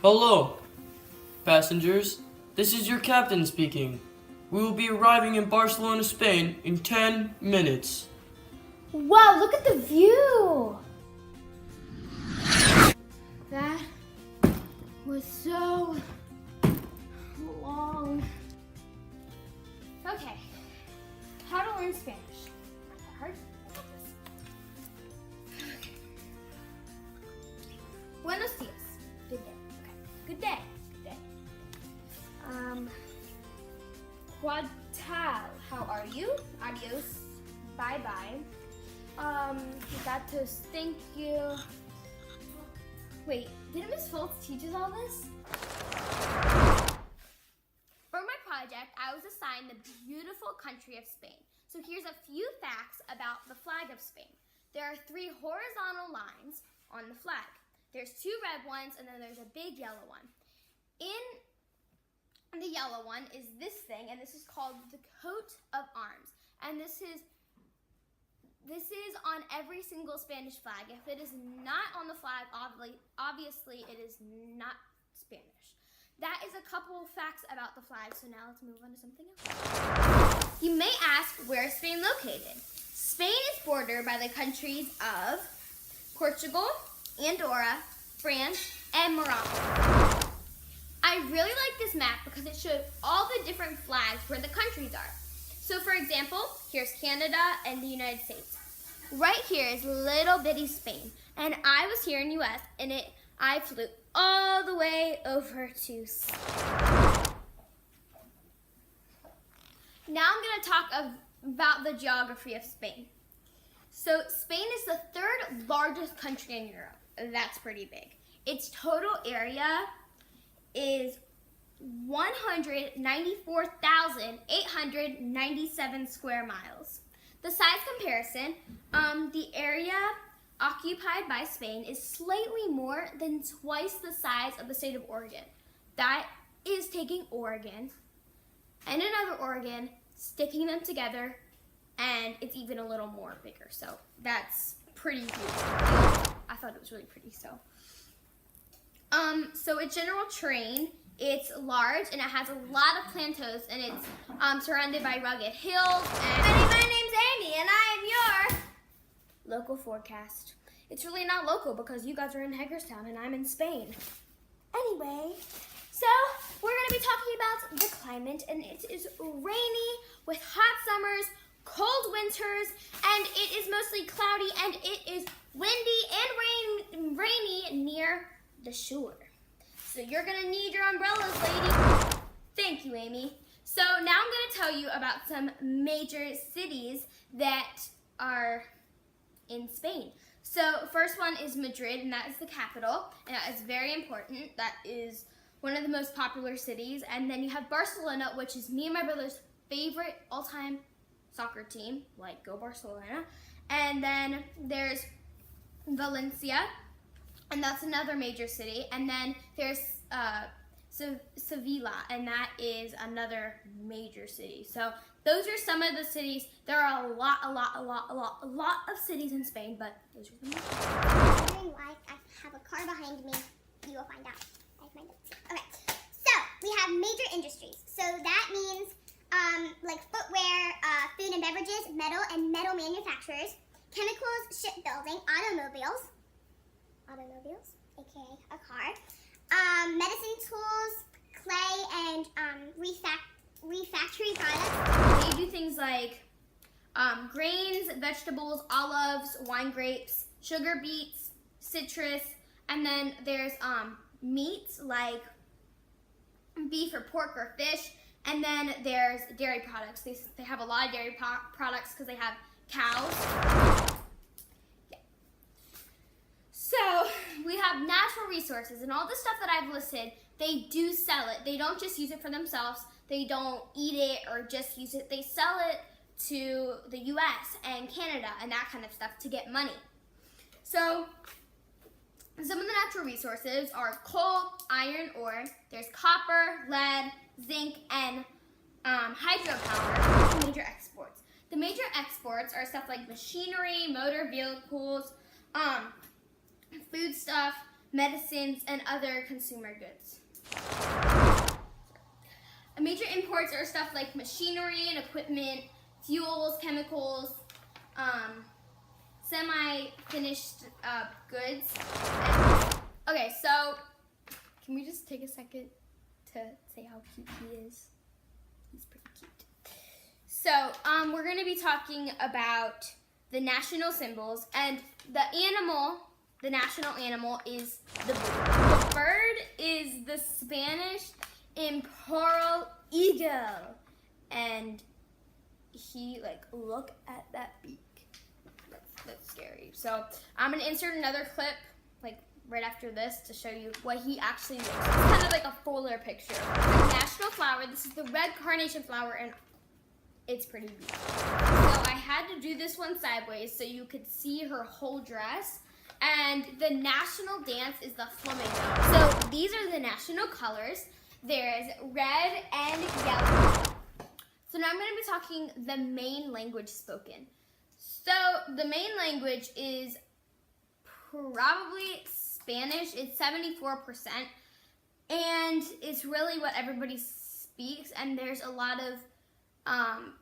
Hello, passengers. This is your captain speaking. We will be arriving in Barcelona, Spain in 10 minutes. Wow, look at the view! That was so long. Okay, how to learn Spanish. Hard. Okay. Buenos dias. Good day. Okay. Good day. Good day. Quad how are you? Adios. Bye bye. Gatos, thank you. Wait, didn't Miss Foltz teach us all this? For my project, I was assigned the beautiful country of Spain. So here's a few facts about the flag of Spain. There are 3 horizontal lines on the flag. There's 2 red ones, and then there's a big yellow one. In the yellow one is this thing, and this is called the coat of arms. And this is on every single Spanish flag. If it is not on the flag, obviously it is not Spanish. That is a couple of facts about the flag, so now let's move on to something else. You may ask, where is Spain located? Spain is bordered by the countries of Portugal, Andorra, France, and Morocco. I really like this map because it shows all the different flags where the countries are. So for example, here's Canada and the United States. Right here is little bitty Spain, and I was here in US, and I flew all the way over to Spain. Now I'm going to talk about the geography of Spain. So Spain is the 3rd largest country in Europe. That's pretty big. Its total area is 194,897 square miles. The size comparison, the area occupied by Spain is slightly more than twice the size of the state of Oregon. That is taking Oregon and another Oregon, sticking them together, and it's even a little more bigger. So that's pretty huge. I thought it was really pretty. So its general terrain, it's large and it has a lot of plateaus, and it's surrounded by rugged hills. And my name's Amy, and I am your local forecast. It's really not local because you guys are in Hagerstown and I'm in Spain. Anyway, so we're going to be talking about the climate, and it is rainy with hot summers, cold winters, and it is mostly cloudy, and it is windy and rainy near the shore. So you're going to need your umbrellas, lady. Thank you, Amy. So now I'm going to tell you about some major cities that are in Spain. So first one is Madrid, and that is the capital, and that is very important. That is one of the most popular cities. And then you have Barcelona, which is me and my brother's favorite all-time soccer team, like go Barcelona. And then there's Valencia, and that's another major city. And then there's Sevilla, and that is another major city. So those are some of the cities. There are a lot of cities in Spain, but those are the most. Wondering why I have a car behind me. You will find out. I have my notes here. Okay, so we have major industries. So that means like footwear, food and beverages, metal and metal manufacturers, chemicals, shipbuilding, automobiles, aka a car, medicine tools, clay, and refactory products. They do things like grains, vegetables, olives, wine grapes, sugar beets, citrus, and then there's meats like beef or pork or fish, and then there's dairy products. They have a lot of dairy products because they have cows. So we have natural resources, and all the stuff that I've listed, they do sell it. They don't just use it for themselves. They don't eat it or just use it. They sell it to the US and Canada and that kind of stuff to get money. So some of the natural resources are coal, iron ore, there's copper, lead, zinc, and hydropower. Major exports. The major exports are stuff like machinery, motor vehicles, food stuff, medicines, and other consumer goods. Major imports are stuff like machinery and equipment, fuels, chemicals, semi-finished goods. Okay, so can we just take a second to say how cute he is? He's pretty cute. So we're going to be talking about the national symbols, and the national animal is the bird. The bird is the Spanish imperial eagle, and he, like, look at that beak. That's scary. So I'm gonna insert another clip, like, right after this to show you what he actually looks like. It's kind of like a fuller picture. The national flower, this is the red carnation flower, and it's pretty beautiful. So I had to do this one sideways so you could see her whole dress. And the national dance is the flamenco. So these are the national colors. There's red and yellow. So now I'm going to be talking the main language spoken. So the main language is probably Spanish. It's 74%. And it's really what everybody speaks. And there's a lot of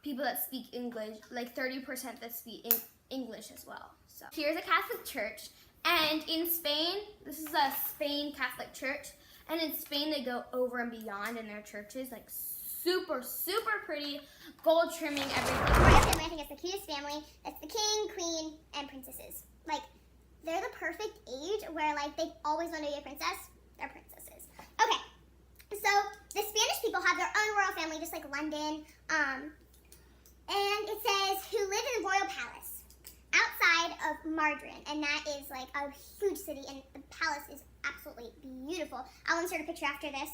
people that speak English, like 30% that speak English as well. So here's a Catholic church. And in Spain, this is a Spain Catholic church. And in Spain, they go over and beyond in their churches, like super, super pretty, gold trimming, everything. Royal family, I think it's the cutest family. It's the king, queen, and princesses. Like, they're the perfect age where, like, they always want to be a princess. They're princesses. Okay, so the Spanish people have their own royal family, just like London. And it says, who live in the royal palace outside of Madrid, and that is like a huge city, and the palace is absolutely beautiful. I'll insert a picture after this.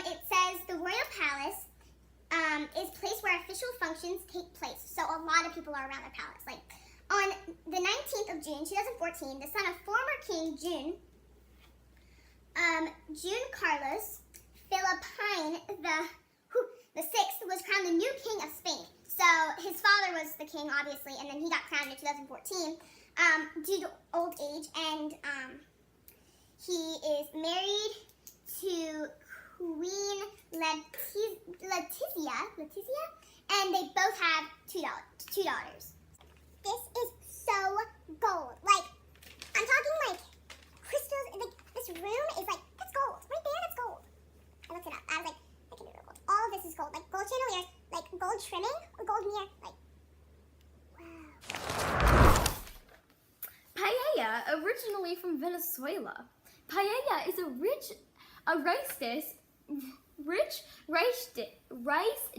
It says the royal palace is a place where official functions take place. So a lot of people are around the palace. Like on the 19th of June, 2014, the son of former King June Carlos Philippine the sixth was crowned the new king of Spain. So his father was the king, obviously, and then he got crowned in 2014 due to old age, and he is married to Queen Letizia, and they both have two daughters. This is so gold. Like, I'm talking like crystals. Like, this room is like, that's gold. Right there, that's gold. I looked it up. I was like, I can do real gold. All of this is gold. Like, gold chandeliers, like gold trimming, or gold mirror. Like, wow. Paella, originally from Venezuela. Paella is a rich rice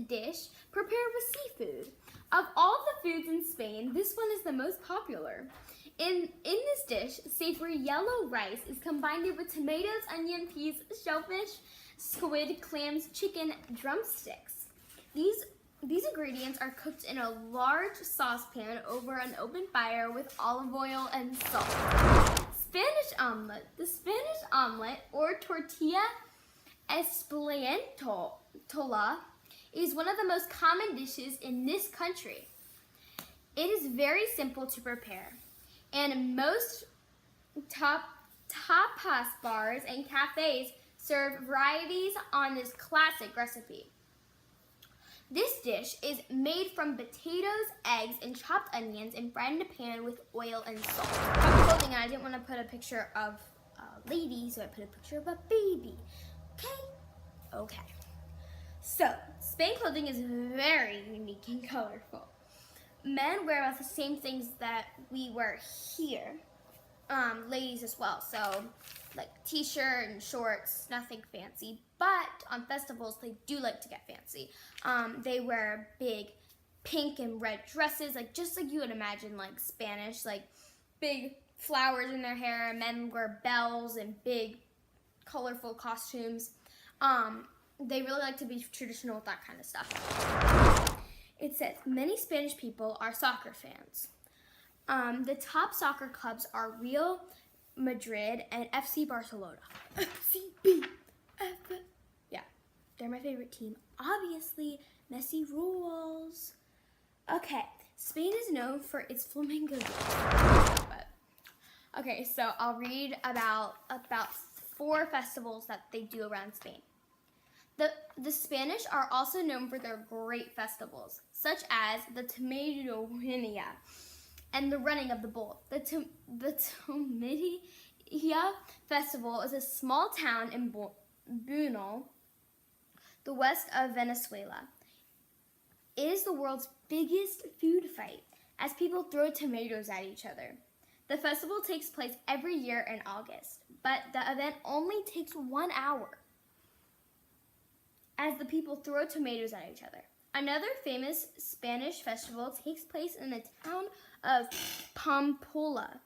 dish prepared with seafood. Of all the foods in Spain, this one is the most popular. In this dish, savory yellow rice is combined with tomatoes, onion, peas, shellfish, squid, clams, chicken, drumsticks. These ingredients are cooked in a large saucepan over an open fire with olive oil and salt. Spanish omelet. The Spanish omelet, or tortilla española, is one of the most common dishes in this country. It is very simple to prepare, and most tapas bars and cafes serve varieties on this classic recipe. This dish is made from potatoes, eggs, and chopped onions and fried in a pan with oil and salt. About clothing, I didn't want to put a picture of a lady, so I put a picture of a baby. Okay. So, Spain clothing is very unique and colorful. Men wear about the same things that we wear here. Ladies as well. So, like t-shirt and shorts, nothing fancy. But on festivals, they do like to get fancy. They wear big pink and red dresses, like just like you would imagine, like Spanish, like big flowers in their hair. Men wear bells and big, colorful costumes. They really like to be traditional with that kind of stuff. It says, many Spanish people are soccer fans. The top soccer clubs are Real Madrid and FC Barcelona. FCB. Yeah, they're my favorite team. Obviously, Messi rules. Okay, Spain is known for its flamenco dance. But Okay, so I'll read about 4 festivals that they do around Spain. The Spanish are also known for their great festivals, such as the Tomatina and the running of the bull. The Tomatina Festival is a small town in Buñol, the west of Venezuela. It is the world's biggest food fight, as people throw tomatoes at each other. The festival takes place every year in August, but the event only takes 1 hour, as the people throw tomatoes at each other. Another famous Spanish festival takes place in the town of Pamplona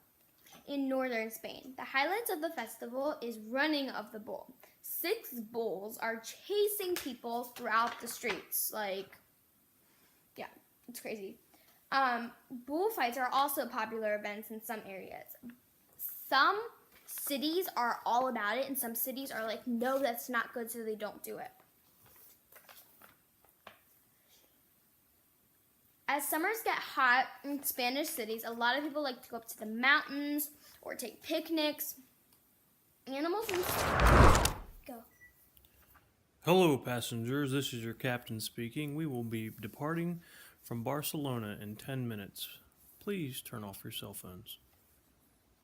in northern Spain. The highlights of the festival is running of the bull. 6 bulls are chasing people throughout the streets. Yeah, it's crazy. Bullfights are also popular events in some areas. Some cities are all about it, and some cities are like, no, that's not good, so they don't do it. As summers get hot in Spanish cities, a lot of people like to go up to the mountains or take picnics. Animals and go. Hello, passengers. This is your captain speaking. We will be departing from Barcelona in 10 minutes. Please turn off your cell phones.